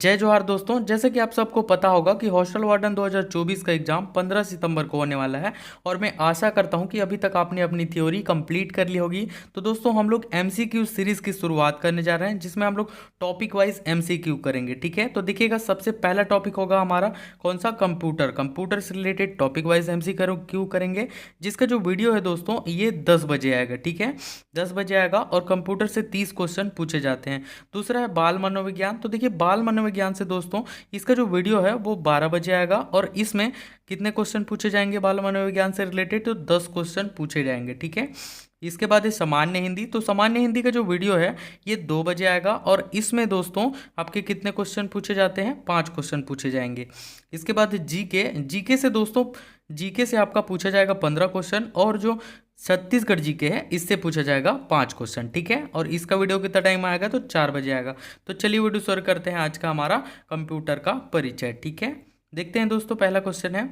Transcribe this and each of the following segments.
जय जोहार दोस्तों। जैसे कि आप सबको पता होगा कि हॉस्टल वार्डन 2024 का एग्जाम 15 सितंबर को होने वाला है और मैं आशा करता हूं कि अभी तक आपने अपनी थ्योरी कंप्लीट कर ली होगी। तो दोस्तों हम लोग एमसीक्यू सीरीज की शुरुआत करने जा रहे हैं जिसमें हम लोग टॉपिक वाइज एमसीक्यू करेंगे। ठीक है, तो देखिएगा सबसे पहला टॉपिक होगा हमारा कौन सा, कंप्यूटर से रिलेटेड टॉपिक वाइज एमसीक्यू करेंगे, जिसका जो वीडियो है दोस्तों ये 10 बजे आएगा। ठीक है, 10 बजे आएगा और कंप्यूटर से 30 क्वेश्चन पूछे जाते हैं। दूसरा है बाल मनोविज्ञान। तो देखिए बाल मनोविज्ञान से दोस्तों इसका जो वीडियो है वो 12 बजे आएगा और इसमें कितने क्वेश्चन पूछे जाएंगे बाल मनोविज्ञान से रिलेटेड, तो 10 क्वेश्चन पूछे जाएंगे। ठीक है, इसके बाद है सामान्य हिंदी। तो सामान्य हिंदी का जो वीडियो है ये 2 बजे आएगा और इसमें दोस्तों आपके कितने क्वेश्चन पूछे जाते हैं, 5 क्वेश्चन पूछे जाएंगे। इसके बाद जीके। जीके से दोस्तों जीके से आपका पूछा जाएगा 15 क्वेश्चन और जो छत्तीसगढ़ जीके है इससे पूछा जाएगा 5 क्वेश्चन। ठीक है, और इसका वीडियो कितना टाइम आएगा, तो 4 बजे आएगा। तो चलिए वीडियो शुरू करते हैं आज का हमारा कंप्यूटर का परिचय। ठीक है, देखते हैं दोस्तों, पहला क्वेश्चन है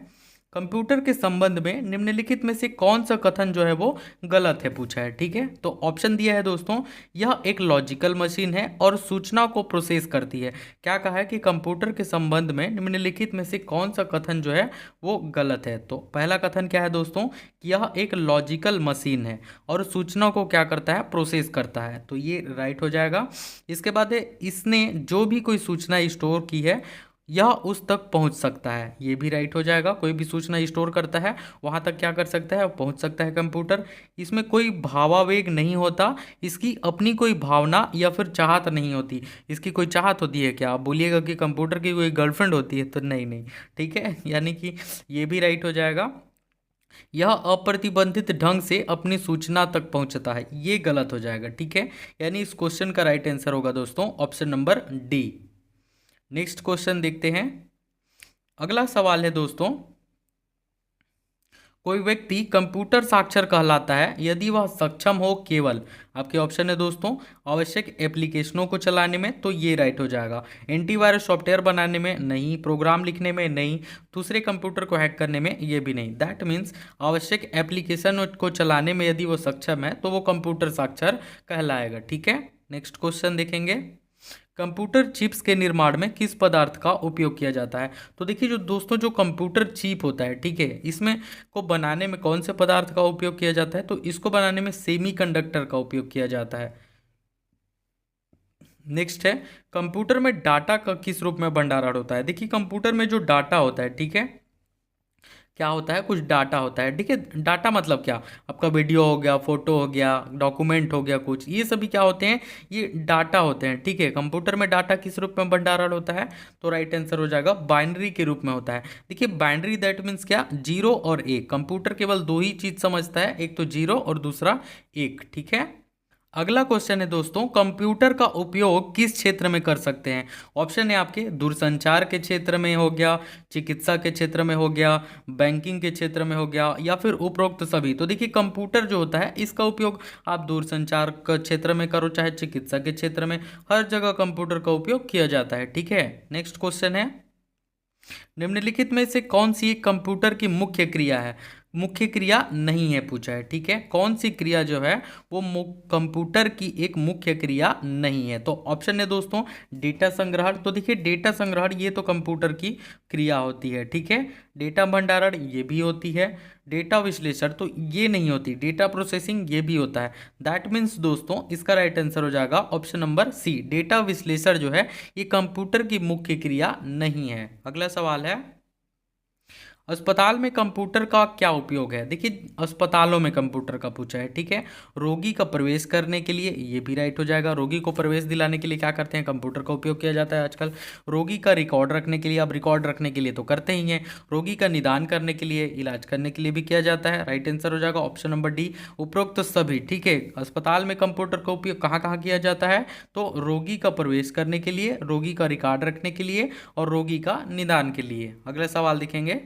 कंप्यूटर के संबंध में निम्नलिखित में से कौन सा कथन जो है वो गलत है, पूछा है। ठीक है, तो ऑप्शन दिया है दोस्तों, यह एक लॉजिकल मशीन है और सूचना को प्रोसेस करती है। क्या कहा है कि कंप्यूटर के संबंध में निम्नलिखित में से कौन सा कथन जो है वो गलत है। तो पहला कथन क्या है दोस्तों कि यह एक लॉजिकल मशीन है और सूचना को क्या करता है, प्रोसेस करता है। तो ये राइट हो जाएगा। इसके बाद है इसने जो भी कोई सूचना स्टोर की है यह उस तक पहुंच सकता है, ये भी राइट हो जाएगा। कोई भी सूचना स्टोर करता है वहां तक क्या कर सकता है, पहुंच सकता है कंप्यूटर। इसमें कोई भावावेग नहीं होता, इसकी अपनी कोई भावना या फिर चाहत नहीं होती। इसकी कोई चाहत होती है क्या, आप बोलिएगा कि कंप्यूटर की कोई गर्लफ्रेंड होती है, तो नहीं नहीं। ठीक है, यानी कि ये भी राइट हो जाएगा। यह अप्रतिबंधित ढंग से अपनी सूचना तक पहुंचता है, ये गलत हो जाएगा। ठीक है, यानी इस क्वेश्चन का राइट आंसर होगा दोस्तों option number D. Next question देखते हैं। अगला सवाल है दोस्तों, कोई व्यक्ति कंप्यूटर साक्षर कहलाता है यदि वह सक्षम हो केवल, आपके ऑप्शन है दोस्तों, आवश्यक एप्लीकेशनों को चलाने में, तो ये राइट हो जाएगा। एंटीवायरस सॉफ्टवेयर बनाने में नहीं, प्रोग्राम लिखने में नहीं, दूसरे कंप्यूटर को हैक करने में, ये भी नहीं। दैट मीन्स आवश्यक एप्लीकेशन को चलाने में यदि वो सक्षम है तो वो कंप्यूटर साक्षर कहलाएगा। ठीक है, नेक्स्ट क्वेश्चन देखेंगे। कंप्यूटर चिप्स के निर्माण में किस पदार्थ का उपयोग किया जाता है। तो देखिए जो दोस्तों जो कंप्यूटर चिप होता है, ठीक है, इसमें को बनाने में कौन से पदार्थ का उपयोग किया जाता है, तो इसको बनाने में सेमीकंडक्टर का उपयोग किया जाता है। नेक्स्ट है कंप्यूटर में डाटा का किस रूप में भंडारण होता है। देखिए कंप्यूटर में जो डाटा होता है, ठीक है, क्या होता है, कुछ डाटा होता है। ठीक है, डाटा मतलब क्या, आपका वीडियो हो गया, फोटो हो गया, डॉक्यूमेंट हो गया, कुछ ये सभी क्या होते हैं, ये डाटा होते हैं। ठीक है, कंप्यूटर में डाटा किस रूप में भंडारण होता है, तो राइट आंसर हो जाएगा बाइनरी के रूप में होता है। देखिए बाइनरी दैट मीन्स क्या, जीरो और एक। कंप्यूटर केवल दो ही चीज समझता है, एक तो जीरो और दूसरा एक। ठीक है, अगला क्वेश्चन है दोस्तों, कंप्यूटर का उपयोग किस क्षेत्र में कर सकते हैं। ऑप्शन है आपके दूरसंचार के क्षेत्र में हो गया, चिकित्सा के क्षेत्र में हो गया, बैंकिंग के क्षेत्र में हो गया, या फिर उपरोक्त सभी। तो देखिए कंप्यूटर जो होता है इसका उपयोग आप दूरसंचार के क्षेत्र में करो चाहे चिकित्सा के क्षेत्र में, हर जगह कंप्यूटर का उपयोग किया जाता है। ठीक है, नेक्स्ट क्वेश्चन है, निम्नलिखित में से कौन सी एक कंप्यूटर की मुख्य क्रिया है। मुख्य क्रिया नहीं है, पूछा है। ठीक है, कौन सी क्रिया जो है वो कंप्यूटर की एक मुख्य क्रिया नहीं है, तो ऑप्शन है दोस्तों डेटा संग्रहण। तो देखिए डेटा संग्रहण ये तो कंप्यूटर की क्रिया होती है। ठीक है, डेटा भंडारण ये भी होती है, डेटा विश्लेषण तो ये नहीं होती, डेटा प्रोसेसिंग ये भी होता है। दैट मीन्स दोस्तों इसका राइट आंसर हो जाएगा ऑप्शन नंबर सी, डेटा विश्लेषण जो है ये कंप्यूटर की मुख्य क्रिया नहीं है। अगला सवाल है, अस्पताल में कंप्यूटर का क्या उपयोग है। देखिए अस्पतालों में कंप्यूटर का पूछा है। ठीक है, रोगी का प्रवेश करने के लिए, ये भी राइट हो जाएगा। रोगी को प्रवेश दिलाने के लिए क्या करते हैं, कंप्यूटर का उपयोग किया जाता है आजकल। रोगी का रिकॉर्ड रखने के लिए, अब रिकॉर्ड रखने के लिए तो करते ही हैं। रोगी का निदान करने के लिए, इलाज करने के लिए भी किया जाता है। राइट आंसर हो जाएगा ऑप्शन नंबर डी, उपरोक्त सभी। ठीक है, अस्पताल में कंप्यूटर का उपयोग कहाँ कहाँ किया जाता है, तो रोगी का प्रवेश करने के लिए, रोगी का रिकॉर्ड रखने के लिए और रोगी का निदान के लिए। अगला सवाल देखेंगे,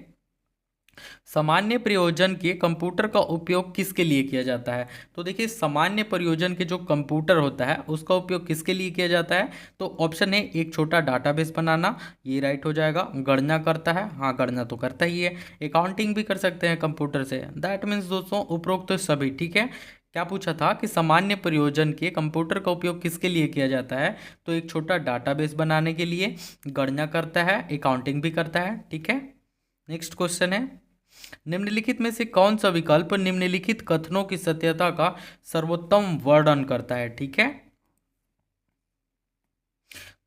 सामान्य प्रयोजन के कंप्यूटर का उपयोग किसके लिए किया जाता है। तो देखिए सामान्य प्रयोजन के जो कंप्यूटर होता है उसका उपयोग किसके लिए किया जाता है, तो ऑप्शन है एक छोटा डाटाबेस बनाना, ये राइट हो जाएगा। गणना करता है, हाँ गणना तो करता ही है। अकाउंटिंग भी कर सकते हैं कंप्यूटर से। दैट मीन्स दोस्तों उपरोक्त सभी। ठीक है, क्या पूछा था कि सामान्य प्रयोजन के कंप्यूटर का उपयोग किसके लिए किया जाता है? तो एक छोटा डाटाबेस बनाने के लिए, गणना करता है, अकाउंटिंग भी करता है। ठीक है, नेक्स्ट क्वेश्चन है, निम्नलिखित में से कौन सा विकल्प निम्नलिखित कथनों की सत्यता का सर्वोत्तम वर्णन करता है? ठीक है,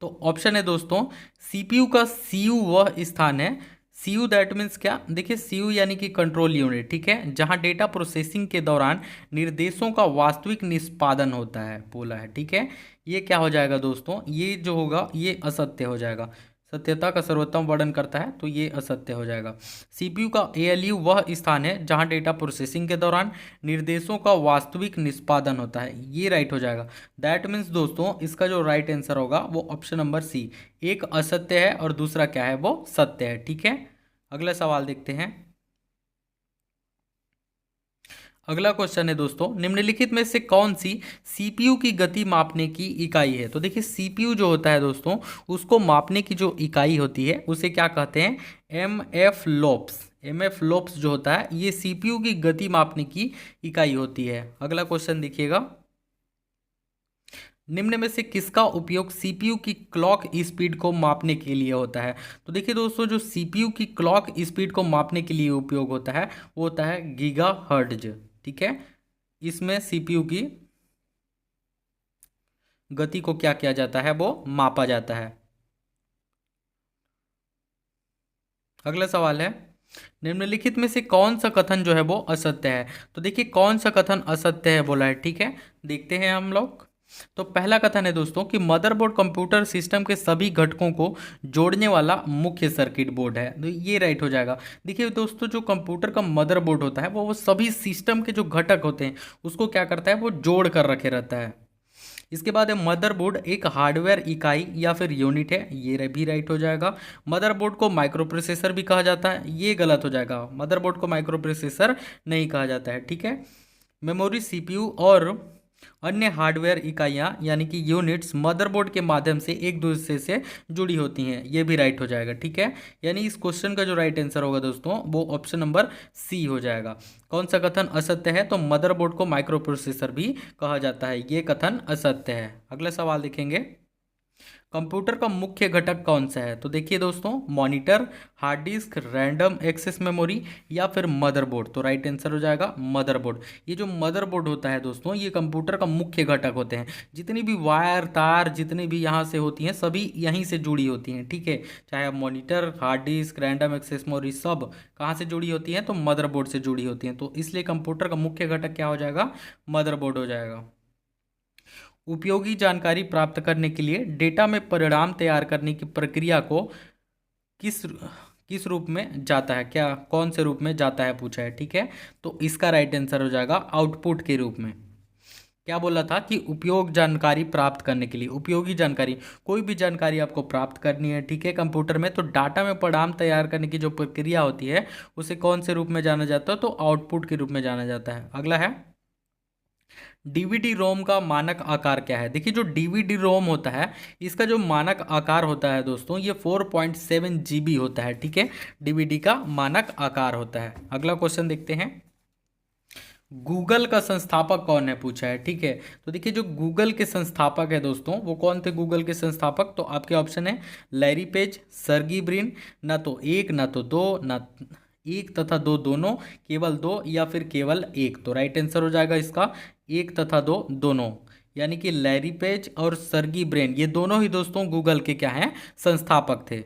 तो ऑप्शन है दोस्तों, सीपीयू का सीयू वह स्थान है, सीयू दैट मीन्स क्या, देखिए सीयू यानी कि कंट्रोल यूनिट, ठीक है, जहां डेटा प्रोसेसिंग के दौरान निर्देशों का वास्तविक निष्पादन होता है, बोला है। ठीक है, ये क्या हो जाएगा दोस्तों, ये जो होगा ये असत्य हो जाएगा, सत्यता का सर्वोत्तम वर्णन करता है तो ये असत्य हो जाएगा। सीपीयू का एएलयू वह स्थान है जहां डेटा प्रोसेसिंग के दौरान निर्देशों का वास्तविक निष्पादन होता है, ये राइट हो जाएगा। दैट मीन्स दोस्तों इसका जो राइट आंसर होगा वो ऑप्शन नंबर सी, एक असत्य है और दूसरा क्या है, वो सत्य है। ठीक है, अगला सवाल देखते हैं। अगला क्वेश्चन है दोस्तों, निम्नलिखित में से कौन सी सीपीयू की गति मापने की इकाई है? तो देखिए सीपीयू जो होता है दोस्तों, उसको मापने की जो इकाई होती है उसे क्या कहते हैं, MFLOPS. MFLOPS जो होता है ये सीपीयू की गति मापने की इकाई होती है। अगला क्वेश्चन देखिएगा, निम्न में से किसका उपयोग सीपीयू की क्लॉक स्पीड को मापने के लिए होता है? तो देखिए दोस्तों, जो सीपीयू की क्लॉक स्पीड को मापने के लिए उपयोग होता है वो होता है गीगाहर्ट्ज। ठीक है, इसमें सीपीयू की गति को क्या किया जाता है, वो मापा जाता है। अगला सवाल है, निम्नलिखित में से कौन सा कथन जो है वो असत्य है? तो देखिए कौन सा कथन असत्य है बोला है। ठीक है, देखते हैं हम लोग। तो पहला कथन है दोस्तों कि मदरबोर्ड कंप्यूटर सिस्टम के सभी घटकों को जोड़ने वाला मुख्य सर्किट बोर्ड है, तो ये राइट हो जाएगा। देखिए दोस्तों, जो कंप्यूटर का मदरबोर्ड होता है वो सभी सिस्टम के जो घटक होते हैं उसको क्या करता है, वो जोड़ कर रखे रहता है। इसके बाद है मदरबोर्ड एक हार्डवेयर इकाई या फिर यूनिट है, ये भी राइट हो जाएगा। मदरबोर्ड को माइक्रो प्रोसेसर भी कहा जाता है, ये गलत हो जाएगा, मदरबोर्ड को माइक्रो प्रोसेसर नहीं कहा जाता है। ठीक है, मेमोरी, सीपीयू और अन्य हार्डवेयर इकाइयां यानी कि यूनिट्स मदरबोर्ड के माध्यम से एक दूसरे से जुड़ी होती हैं, ये भी राइट हो जाएगा। ठीक है, यानी इस क्वेश्चन का जो राइट आंसर होगा दोस्तों वो ऑप्शन नंबर सी हो जाएगा। कौन सा कथन असत्य है? तो मदरबोर्ड को माइक्रो प्रोसेसर भी कहा जाता है, ये कथन असत्य है। अगला सवाल देखेंगे, कंप्यूटर का मुख्य घटक कौन सा है? तो देखिए दोस्तों, monitor, hard disk, random access memory या फिर मदरबोर्ड, तो राइट आंसर हो जाएगा मदरबोर्ड। ये जो मदरबोर्ड होता है दोस्तों ये कंप्यूटर का मुख्य घटक होते हैं, जितनी भी वायर तार जितनी भी यहाँ से होती हैं सभी यहीं से जुड़ी होती हैं। ठीक है, चाहे आप monitor, hard disk, random access memory सब कहाँ से जुड़ी होती हैं, तो मदरबोर्ड से जुड़ी होती हैं, तो इसलिए कंप्यूटर का मुख्य घटक क्या हो जाएगा, मदरबोर्ड हो जाएगा। उपयोगी जानकारी प्राप्त करने के लिए डेटा में परिणाम तैयार करने की प्रक्रिया को किस किस रूप में जाता है, क्या कौन से रूप में जाता है पूछा है। ठीक है, तो इसका राइट आंसर हो जाएगा आउटपुट के रूप में। क्या बोला था कि उपयोग जानकारी प्राप्त करने के लिए, उपयोगी जानकारी, कोई भी जानकारी आपको प्राप्त करनी है ठीक है कंप्यूटर में, तो डाटा में परिणाम तैयार करने की जो प्रक्रिया होती है उसे कौन से रूप में जाना जाता है, तो आउटपुट के रूप में जाना जाता है। अगला है, डीवीडी रोम का मानक आकार क्या है? देखिए जो डीवीडी रोम होता है इसका जो मानक आकार होता है दोस्तों ये 4.7 GB होता है। ठीक है, डीवीडी का मानक आकार होता है। अगला क्वेश्चन देखते हैं, गूगल का संस्थापक कौन है पूछा है। ठीक है, तो देखिए जो गूगल के संस्थापक है दोस्तों वो कौन थे गूगल के संस्थापक, तो आपके ऑप्शन है लैरी पेज, सर्गी ब्रिन, ना तो एक ना तो दो, ना एक तथा दो दोनों, केवल दो या फिर केवल एक, तो राइट आंसर हो जाएगा इसका एक तथा दो दोनों, यानी कि लैरी पेज और सर्गी ब्रेन ये दोनों ही दोस्तों गूगल के क्या हैं, संस्थापक थे।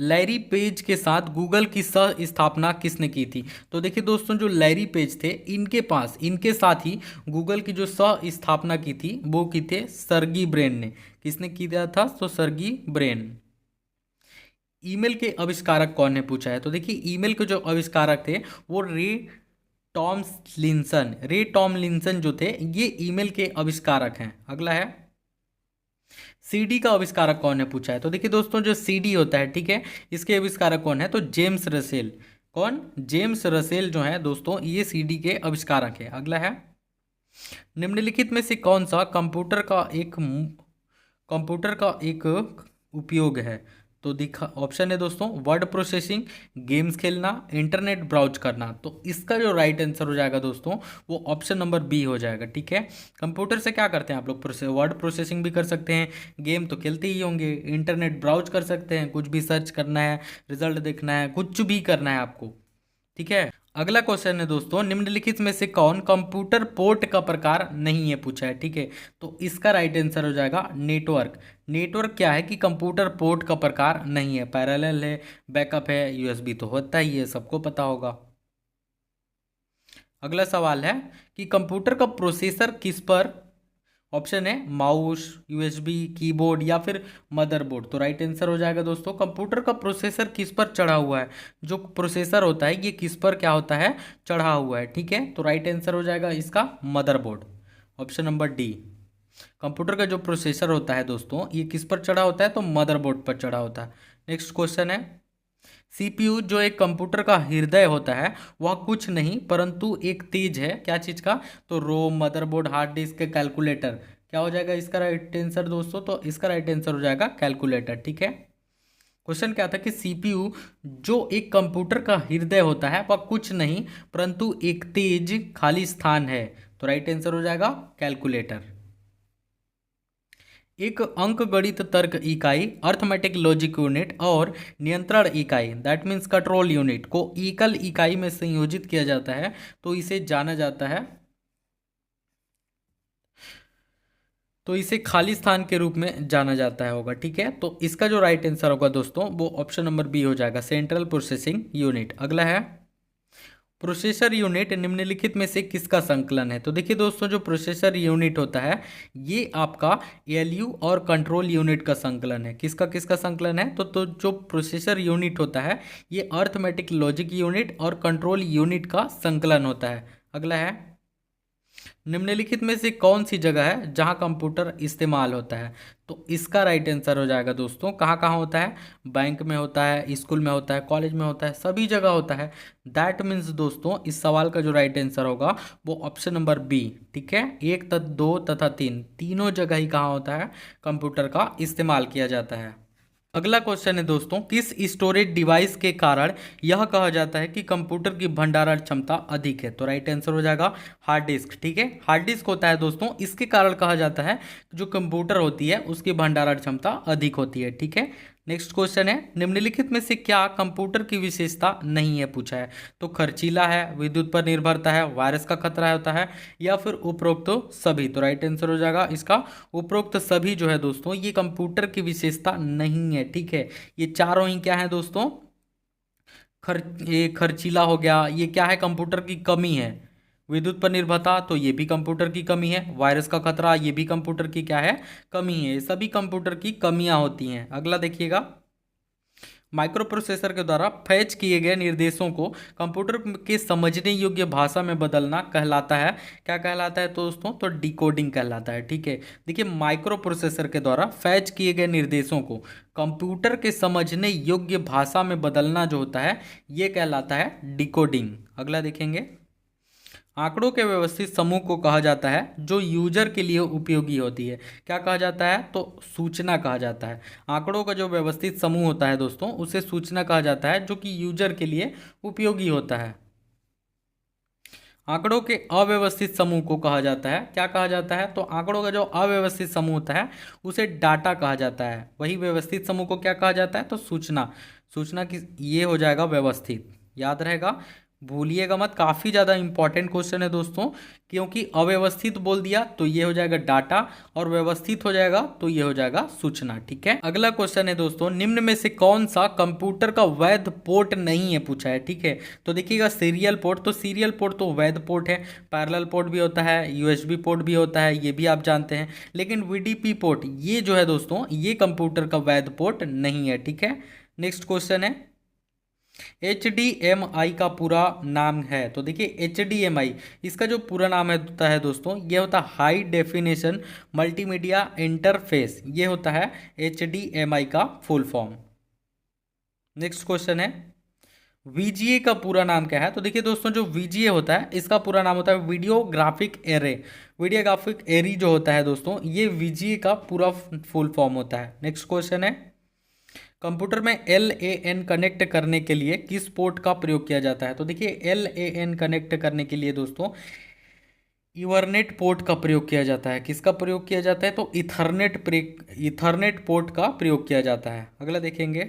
लैरी पेज के साथ गूगल की सह स्थापना किसने की थी? तो देखिए दोस्तों जो लैरी पेज थे इनके पास इनके साथ ही गूगल की जो सह स्थापना की थी वो की थे सर्गी ब्रेन ने। किसने किया था? तो सर्गी ब्रेन। ईमेल के आविष्कारक कौन है पूछा है, तो देखिए ईमेल के जो आविष्कारक थे वो रे टॉमलिंसन जो थे ये ईमेल के आविष्कारक हैं। अगला है, सीडी का आविष्कारक कौन है पूछा है, तो देखिए दोस्तों जो सीडी होता है ठीक है इसके आविष्कारक कौन है, तो जेम्स रसेल। कौन? जेम्स रसेल जो है दोस्तों ये सीडी के आविष्कारक है। अगला है, निम्नलिखित में से कौन सा कंप्यूटर का एक उपयोग है? तो दिखा ऑप्शन है दोस्तों वर्ड प्रोसेसिंग, गेम्स खेलना, इंटरनेट ब्राउज करना। तो इसका जो राइट आंसर हो जाएगा दोस्तों वो ऑप्शन नंबर बी हो जाएगा। ठीक है, कंप्यूटर से क्या करते हैं आप लोग? वर्ड प्रोसेसिंग भी कर सकते हैं, गेम तो खेलते ही होंगे, इंटरनेट ब्राउज कर सकते हैं, कुछ भी सर्च करना है, रिजल्ट देखना है, कुछ भी करना है आपको। ठीक है, अगला क्वेश्चन है दोस्तों निम्नलिखित में से कौन कंप्यूटर पोर्ट का प्रकार नहीं है पूछा है। ठीक है, तो इसका राइट आंसर हो जाएगा नेटवर्क। नेटवर्क क्या है कि कंप्यूटर पोर्ट का प्रकार नहीं है, पैरेलल है, बैकअप है, यूएसबी तो होता ही है, सबको पता होगा। अगला सवाल है कि कंप्यूटर का प्रोसेसर किस पर, ऑप्शन है माउस, यूएसबी, कीबोर्ड या फिर मदरबोर्ड। तो राइट आंसर हो जाएगा दोस्तों कंप्यूटर का प्रोसेसर किस पर चढ़ा हुआ है, जो प्रोसेसर होता है ये किस पर क्या होता है, चढ़ा हुआ है। ठीक है, तो राइट आंसर हो जाएगा इसका motherboard, option number D. Computer का जो प्रोसेसर होता है दोस्तों ये किस पर चढ़ा होता है, तो मदरबोर्ड पर चढ़ा होता है। नेक्स्ट क्वेश्चन है सीपीयू जो एक कंप्यूटर का हृदय होता है वह कुछ नहीं परंतु एक तेज है, क्या चीज़ का, तो रोम, मदरबोर्ड, हार्ड डिस्क, कैलकुलेटर। क्या हो जाएगा इसका राइट आंसर दोस्तों, तो इसका राइट आंसर हो जाएगा कैलकुलेटर। ठीक है, क्वेश्चन क्या था कि सीपीयू जो एक कंप्यूटर का हृदय होता है वह कुछ नहीं परंतु एक तेज खाली स्थान है। तो राइट आंसर हो जाएगा कैलकुलेटर। एक अंकगणित तर्क इकाई, अर्थमेटिक लॉजिक यूनिट और नियंत्रण इकाई दैट मीन्स कंट्रोल यूनिट को एकल इकाई में संयोजित किया जाता है तो इसे जाना जाता है, तो इसे खाली स्थान के रूप में जाना जाता है होगा। ठीक है, तो इसका जो राइट आंसर होगा दोस्तों वो ऑप्शन नंबर बी हो जाएगा, सेंट्रल प्रोसेसिंग यूनिट। अगला है प्रोसेसर यूनिट निम्नलिखित में से किसका संकलन है। तो देखिए दोस्तों जो प्रोसेसर यूनिट होता है ये आपका एएलयू और कंट्रोल यूनिट का संकलन है। किसका किसका संकलन है, तो जो प्रोसेसर यूनिट होता है ये अर्थमेटिक लॉजिक यूनिट और कंट्रोल यूनिट का संकलन होता है। अगला है निम्नलिखित में से कौन सी जगह है जहां कंप्यूटर इस्तेमाल होता है। तो इसका राइट आंसर हो जाएगा दोस्तों कहाँ कहाँ होता है, बैंक में होता है, स्कूल में होता है, कॉलेज में होता है, सभी जगह होता है। दैट मीन्स दोस्तों इस सवाल का जो राइट आंसर होगा वो ऑप्शन नंबर बी। ठीक है, एक तथा दो तथा तीन तीनों जगह ही कहाँ होता है, कंप्यूटर का इस्तेमाल किया जाता है। अगला क्वेश्चन है दोस्तों किस स्टोरेज डिवाइस के कारण यह कहा जाता है कि कंप्यूटर की भंडारण क्षमता अधिक है। तो राइट आंसर हो जाएगा हार्ड डिस्क। ठीक है, हार्ड डिस्क होता है दोस्तों इसके कारण कहा जाता है जो कंप्यूटर होती है उसकी भंडारण क्षमता अधिक होती है। ठीक है, नेक्स्ट क्वेश्चन है निम्नलिखित में से क्या कंप्यूटर की विशेषता नहीं है पूछा है। तो खर्चीला है, विद्युत पर निर्भरता है, वायरस का खतरा होता है या फिर उपरोक्त तो सभी। तो राइट आंसर हो जाएगा इसका उपरोक्त सभी जो है दोस्तों ये कंप्यूटर की विशेषता नहीं है। ठीक है, ये चारों ही क्या है दोस्तों, ये खर्चीला हो गया, ये क्या है कंप्यूटर की कमी है, विद्युत पर निर्भरता तो ये भी कंप्यूटर की कमी है, वायरस का खतरा ये भी कंप्यूटर की क्या है, कमी है। ये सभी कंप्यूटर की कमियां होती हैं। अगला देखिएगा माइक्रो प्रोसेसर के द्वारा फैच किए गए निर्देशों को कंप्यूटर के समझने योग्य भाषा में बदलना कहलाता है, क्या कहलाता है तो दोस्तों, तो डिकोडिंग कहलाता है। ठीक है, देखिए माइक्रो प्रोसेसर के द्वारा फैच किए गए निर्देशों को कंप्यूटर के समझने योग्य भाषा में बदलना जो होता है ये कहलाता है डिकोडिंग। अगला देखेंगे आंकड़ों के व्यवस्थित समूह को कहा जाता है जो यूजर के लिए उपयोगी होती है, क्या कहा जाता है, तो सूचना कहा जाता है। आंकड़ों का जो व्यवस्थित समूह होता है दोस्तों उसे सूचना कहा जाता है जो कि यूजर के लिए उपयोगी होता है। आंकड़ों के अव्यवस्थित समूह को कहा जाता है, क्या कहा जाता है, तो आंकड़ों का जो अव्यवस्थित समूह होता है उसे डाटा कहा जाता है। वही व्यवस्थित समूह को क्या कहा जाता है, तो सूचना। सूचना की ये हो जाएगा व्यवस्थित, याद रहेगा, भूलिएगा मत, काफ़ी ज़्यादा इंपॉर्टेंट क्वेश्चन है दोस्तों, क्योंकि अव्यवस्थित बोल दिया तो ये हो जाएगा डाटा और व्यवस्थित हो जाएगा तो ये हो जाएगा सूचना। ठीक है, अगला क्वेश्चन है दोस्तों निम्न में से कौन सा कंप्यूटर का वैध पोर्ट नहीं है पूछा है। ठीक है, तो देखिएगा सीरियल पोर्ट, तो सीरियल पोर्ट तो वैध पोर्ट है, पैरेलल पोर्ट भी होता है, यूएसबी पोर्ट भी होता है, ये भी आप जानते हैं, लेकिन वीडीपी पोर्ट ये जो है दोस्तों ये कंप्यूटर का वैध पोर्ट नहीं है। ठीक है, नेक्स्ट क्वेश्चन है HDMI का पूरा नाम है। तो देखिए HDMI इसका जो पूरा नाम है होता है दोस्तों ये होता है हाई डेफिनेशन मल्टीमीडिया इंटरफेस, ये होता है HDMI का फुल फॉर्म। नेक्स्ट क्वेश्चन है VGA का पूरा नाम क्या है। तो देखिए दोस्तों जो VGA होता है इसका पूरा नाम होता है video graphic array. Video graphic array जो होता है दोस्तों ये VGA का पूरा फुल फॉर्म होता है। नेक्स्ट क्वेश्चन है कंप्यूटर में LAN कनेक्ट करने के लिए किस पोर्ट का प्रयोग किया जाता है? तो देखिए LAN कनेक्ट करने के लिए दोस्तों ईथरनेट पोर्ट का प्रयोग किया जाता है। किसका प्रयोग किया जाता है? तो ईथरनेट पोर्ट का प्रयोग किया जाता है। अगला देखेंगे,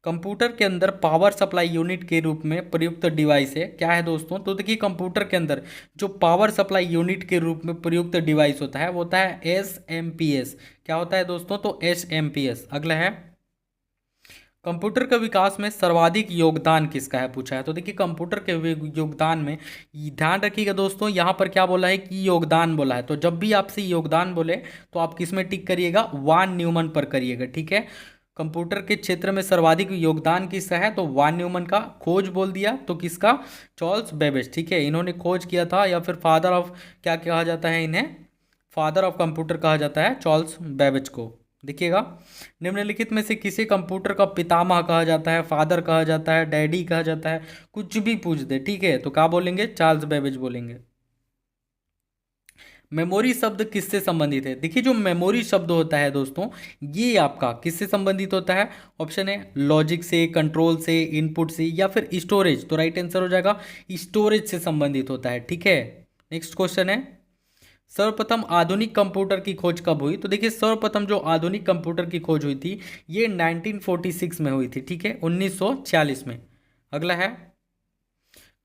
कंप्यूटर के अंदर पावर सप्लाई यूनिट के रूप में प्रयुक्त डिवाइस है, क्या है दोस्तों? तो देखिए कंप्यूटर के अंदर जो पावर सप्लाई यूनिट के रूप में प्रयुक्त डिवाइस होता है वो होता है एसएमपीएस। क्या होता है दोस्तों? तो एसएमपीएस। अगला है, कंप्यूटर के विकास में सर्वाधिक योगदान किसका है पूछा है। तो देखिए कंप्यूटर के योगदान में ध्यान रखिएगा दोस्तों, यहाँ पर क्या बोला है कि योगदान बोला है, तो जब भी आपसे योगदान बोले तो आप किस में टिक करिएगा? वान न्यूमन पर करिएगा, ठीक है। कंप्यूटर के क्षेत्र में सर्वाधिक योगदान किसका है? तो वान न्यूमन का। खोज बोल दिया तो किसका? चार्ल्स बेबेज, ठीक है, इन्होंने खोज किया था, या फिर फादर ऑफ क्या कहा जाता है इन्हें? फादर ऑफ कंप्यूटर कहा जाता है चार्ल्स बेबेज को। देखिएगा, निम्नलिखित में से किसे कंप्यूटर का पितामह कहा जाता है, फादर कहा जाता है, डैडी कहा जाता है, कुछ भी पूछ दे, ठीक है, तो क्या बोलेंगे? चार्ल्स बेबेज बोलेंगे। मेमोरी शब्द किससे संबंधित है? देखिए जो मेमोरी शब्द होता है दोस्तों, ये आपका किससे संबंधित होता है? ऑप्शन है लॉजिक से, कंट्रोल से, इनपुट से, या फिर स्टोरेज। तो राइट आंसर हो जाएगा स्टोरेज से संबंधित होता है, ठीक है। नेक्स्ट क्वेश्चन है, सर्वप्रथम आधुनिक कंप्यूटर की खोज कब हुई? तो देखिए सर्वप्रथम जो आधुनिक कंप्यूटर की खोज हुई थी ये 1946 में हुई थी, ठीक है, 1946 में। अगला है,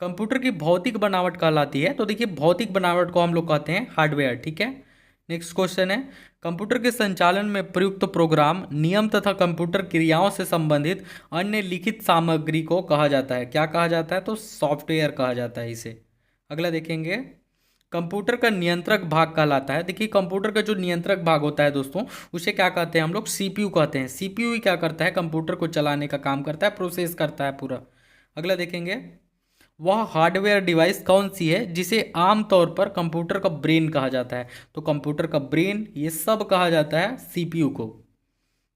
कंप्यूटर की भौतिक बनावट कहलाती है? तो देखिए भौतिक बनावट को हम लोग कहते हैं हार्डवेयर, ठीक है। नेक्स्ट क्वेश्चन है, कंप्यूटर के संचालन में प्रयुक्त प्रोग्राम, नियम तथा कंप्यूटर क्रियाओं से संबंधित अन्य लिखित सामग्री को कहा जाता है, क्या कहा जाता है? तो सॉफ्टवेयर कहा जाता है इसे। अगला देखेंगे, कंप्यूटर का नियंत्रक भाग कहलाता है? देखिए कंप्यूटर का जो नियंत्रक भाग होता है दोस्तों उसे क्या कहते हैं हम लोग? सीपीयू कहते हैं। सीपीयू ही क्या करता है? कंप्यूटर को चलाने का काम करता है, प्रोसेस करता है पूरा। अगला देखेंगे, वह हार्डवेयर डिवाइस कौन सी है जिसे आमतौर पर कंप्यूटर का ब्रेन कहा जाता है? तो कंप्यूटर का ब्रेन ये सब कहा जाता है सीपीयू को।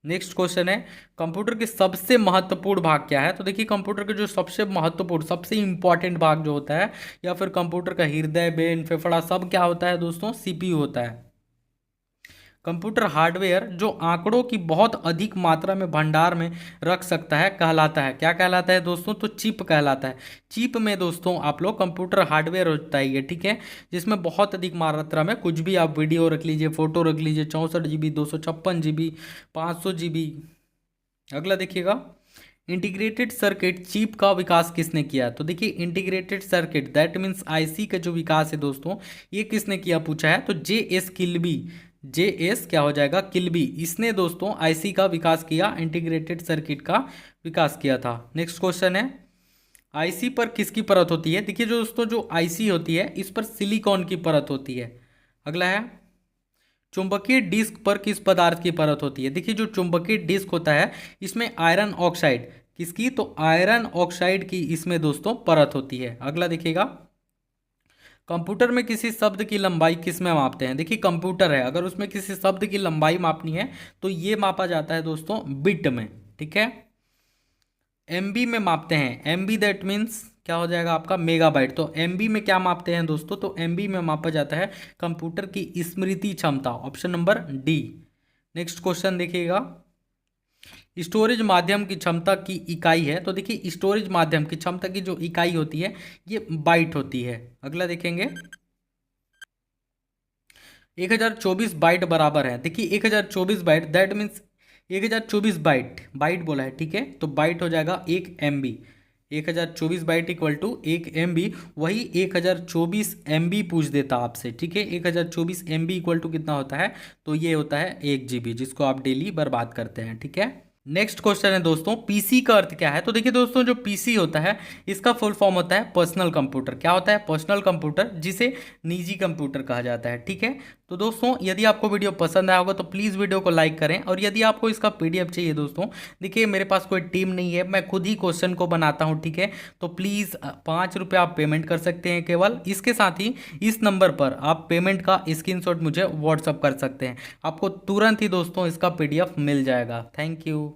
नेक्स्ट क्वेश्चन है, कंप्यूटर के सबसे महत्वपूर्ण भाग क्या है? तो देखिए कंप्यूटर के जो सबसे महत्वपूर्ण, सबसे इंपॉर्टेंट भाग जो होता है, या फिर कंप्यूटर का हृदय, ब्रेन, फेफड़ा, सब क्या होता है दोस्तों? सीपीयू होता है। कंप्यूटर हार्डवेयर जो आंकड़ों की बहुत अधिक मात्रा में भंडार में रख सकता है कहलाता है, क्या कहलाता है दोस्तों? तो चिप कहलाता है। चिप में दोस्तों आप लोग कंप्यूटर हार्डवेयर होता है ये, ठीक है, जिसमें बहुत अधिक मात्रा में कुछ भी आप वीडियो रख लीजिए, फोटो रख लीजिए, 64 GB, 256 GB, 500 GB। अगला देखिएगा, इंटीग्रेटेड सर्किट चिप का विकास किसने किया? तो देखिए integrated circuit that means IC का जो विकास है दोस्तों ये किसने किया पूछा है? तो JS किल्बी। JS क्या हो जाएगा? किल्बी। इसने दोस्तों आईसी का विकास किया, इंटीग्रेटेड सर्किट का विकास किया था। नेक्स्ट क्वेश्चन है, आईसी पर किसकी परत होती है? देखिए जो दोस्तों जो आईसी होती है इस पर सिलिकॉन की परत होती है। अगला है, चुंबकीय डिस्क पर किस पदार्थ की परत होती है? देखिए जो चुंबकीय डिस्क होता है इसमें आयरन ऑक्साइड, किसकी? तो आयरन ऑक्साइड की इसमें दोस्तों परत होती है। अगला देखिएगा, कंप्यूटर में किसी शब्द की लंबाई किस में मापते हैं? देखिए कंप्यूटर है, अगर उसमें किसी शब्द की लंबाई मापनी है तो ये मापा जाता है दोस्तों बिट में, ठीक है। एमबी में मापते हैं, एमबी दैट मीन्स क्या हो जाएगा आपका? मेगाबाइट। तो एमबी में क्या मापते हैं दोस्तों? तो एमबी में मापा जाता है कंप्यूटर की स्मृति क्षमता, option number D. Next question देखिएगा, स्टोरेज माध्यम की क्षमता की इकाई है? तो देखिए स्टोरेज माध्यम की क्षमता की जो इकाई होती है ये बाइट होती है। अगला देखेंगे, 1024 बाइट बराबर है? देखिए 1024 byte that means 1024 byte, byte बोला है, ठीक है, तो बाइट हो जाएगा 1 MB। 1024 byte equal to 1 MB, वही 1024 MB पूछ देता आपसे, ठीक है। 1024 MB इक्वल टू कितना होता है? तो ये होता है 1 GB, जिसको आप डेली बर्बाद करते हैं, ठीक है। नेक्स्ट क्वेश्चन है दोस्तों, पीसी का अर्थ क्या है? तो देखिए दोस्तों जो पीसी होता है इसका फुल फॉर्म होता है पर्सनल कंप्यूटर। क्या होता है? पर्सनल कंप्यूटर, जिसे निजी कंप्यूटर कहा जाता है, ठीक है। तो दोस्तों यदि आपको वीडियो पसंद आया होगा तो प्लीज़ वीडियो को लाइक करें, और यदि आपको इसका PDF चाहिए दोस्तों, देखिए मेरे पास कोई टीम नहीं है, मैं खुद ही क्वेश्चन को बनाता हूँ, ठीक है। तो प्लीज़ 5 रुपये आप पेमेंट कर सकते हैं केवल। इसके साथ ही इस नंबर पर आप पेमेंट का स्क्रीनशॉट मुझे व्हाट्सअप कर सकते हैं, आपको तुरंत ही दोस्तों इसका PDF मिल जाएगा। Thank you.